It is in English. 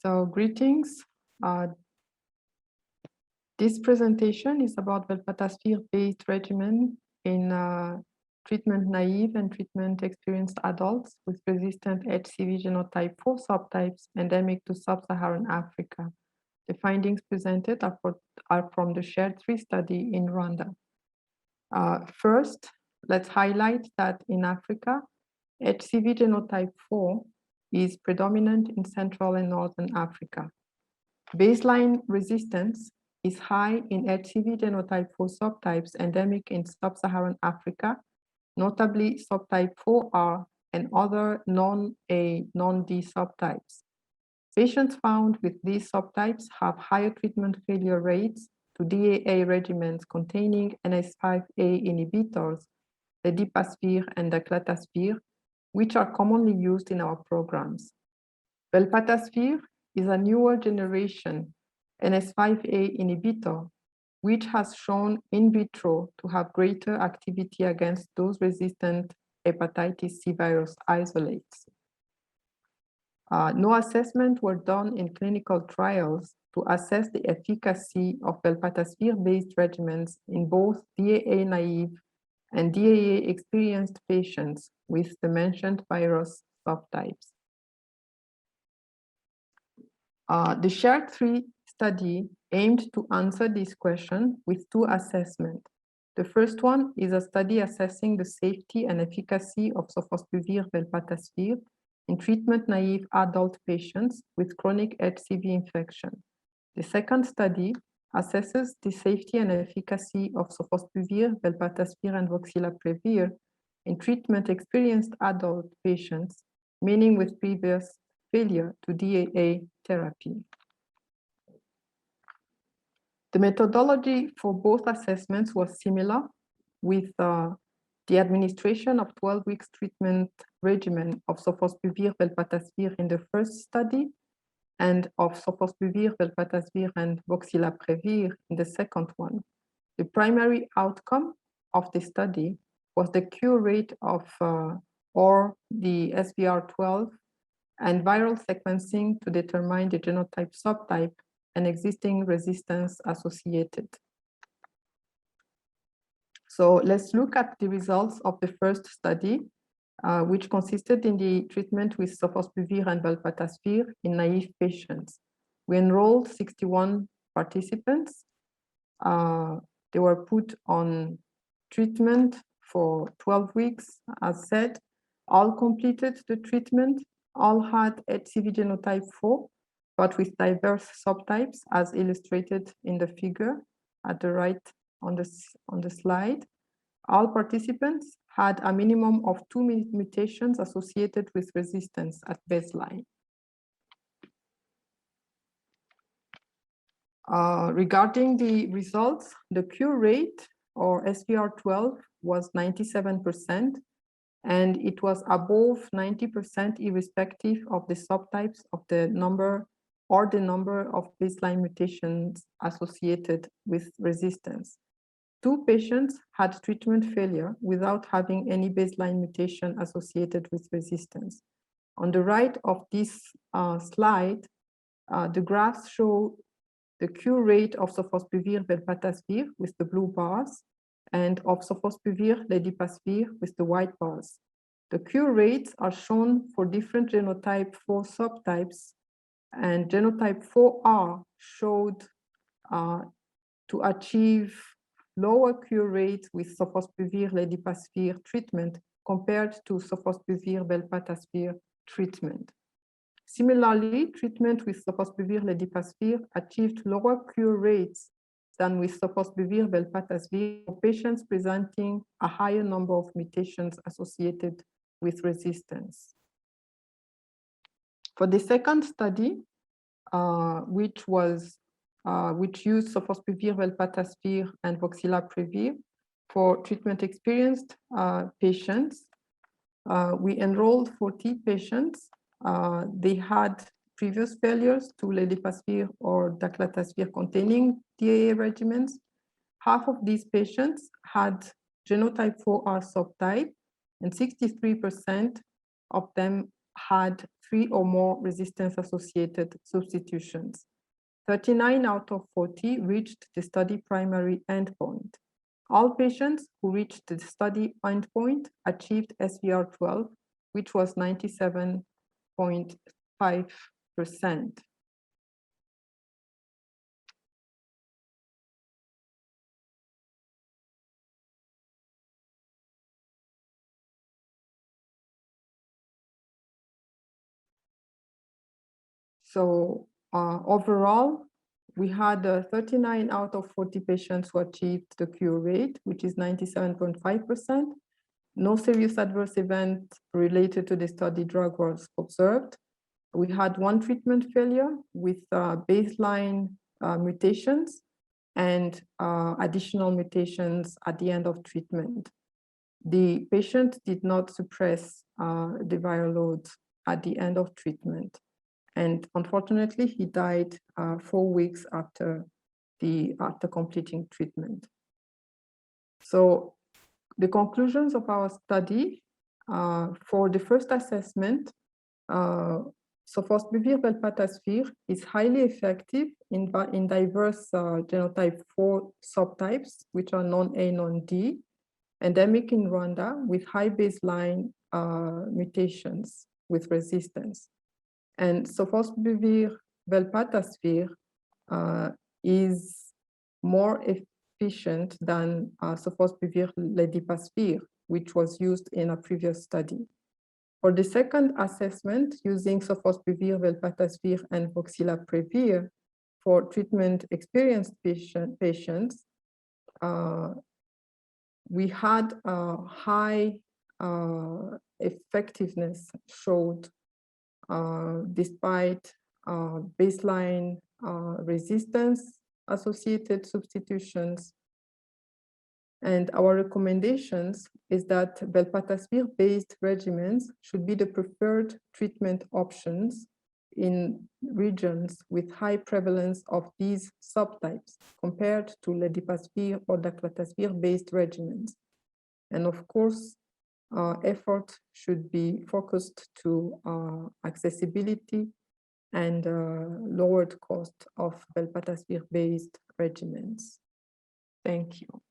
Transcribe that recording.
So greetings. This presentation is about velpatasvir-based regimen in treatment-naive and treatment-experienced adults with resistant HCV genotype 4 subtypes endemic to sub-Saharan Africa. The findings presented are from the SHARE3 study in Rwanda. First, let's highlight that in Africa, HCV genotype 4 is predominant in Central and Northern Africa. Baseline resistance is high in HCV genotype 4 subtypes endemic in sub-Saharan Africa, notably subtype 4R and other non-A, non-D subtypes. Patients found with these subtypes have higher treatment failure rates to DAA regimens containing NS5A inhibitors, ledipasvir and daclatasvir, which are commonly used in our programs. Velpatasvir is a newer generation NS5A inhibitor, which has shown in vitro to have greater activity against those resistant hepatitis C virus isolates. No assessment were done in clinical trials to assess the efficacy of velpatasvir-based regimens in both DAA-naive and DAA-experienced patients with the mentioned virus subtypes. The SHARE3 study aimed to answer this question with two assessments. The first one is a study assessing the safety and efficacy of sofosbuvir-velpatasvir in treatment-naive adult patients with chronic HCV infection. The second study assesses the safety and efficacy of sofosbuvir, velpatasvir, and voxilaprevir in treatment-experienced adult patients, meaning with previous failure to DAA therapy. The methodology for both assessments was similar, with the administration of 12 weeks treatment regimen of sofosbuvir, velpatasvir in the first study, and of sofosbuvir, velpatasvir, and voxilaprevir in the second one. The primary outcome of the study was the cure rate of or the SVR12 and viral sequencing to determine the genotype subtype and existing resistance associated. So let's look at the results of the first study, which consisted in the treatment with sofosbuvir and velpatasvir in naive patients. We enrolled 61 participants. They were put on treatment for 12 weeks, as said. All completed the treatment. All had HCV genotype 4, but with diverse subtypes, as illustrated in the figure at the right on the slide. All participants had a minimum of 2 mutations associated with resistance at baseline. Regarding the results, the cure rate, or SVR12, was 97%, and it was above 90% irrespective of the subtypes of the number or the number of baseline mutations associated with resistance. 2 patients had treatment failure without having any baseline mutation associated with resistance. On the right of this slide, the graphs show the cure rate of sofosbuvir, velpatasvir with the blue bars, and of sofosbuvir, ledipasvir with the white bars. The cure rates are shown for different genotype 4 subtypes, and genotype 4R showed to achieve lower cure rates with sofosbuvir, ledipasvir treatment compared to sofosbuvir, velpatasvir treatment. Similarly, treatment with sofosbuvir, ledipasvir achieved lower cure rates than with sofosbuvir, velpatasvir for patients presenting a higher number of mutations associated with resistance. For the second study, which used sofosbuvir, velpatasvir, and voxilaprevir for treatment-experienced patients, we enrolled 40 patients. They had previous failures to ledipasvir or daclatasvir containing DAA regimens. Half of these patients had genotype 4R subtype, and 63% of them had 3 or more resistance-associated substitutions. 39 out of 40 reached the study primary endpoint. All patients who reached the study endpoint achieved SVR12, which was 97.5%. So overall, we had 39 out of 40 patients who achieved the cure rate, which is 97.5%. No serious adverse event related to the study drug was observed. We had 1 treatment failure with baseline mutations and additional mutations at the end of treatment. The patient did not suppress the viral load at the end of treatment. And unfortunately, he died 4 weeks after completing treatment. So the conclusions of our study for the first assessment, sofosbuvir velpatasvir is highly effective in diverse genotype 4 subtypes, which are non-A, non-D, endemic in Rwanda with high baseline mutations with resistance. And sofosbuvir velpatasvir is more efficient than sofosbuvir ledipasvir, which was used in a previous study. For the second assessment, using sofosbuvir velpatasvir and voxilaprevir for treatment-experienced patients, we had a high effectiveness showed despite baseline resistance-associated substitutions. And our recommendations is that velpatasvir-based regimens should be the preferred treatment options in regions with high prevalence of these subtypes compared to ledipasvir or daclatasvir-based regimens. And of course, effort should be focused to accessibility and lowered cost of velpatasvir-based regimens. Thank you.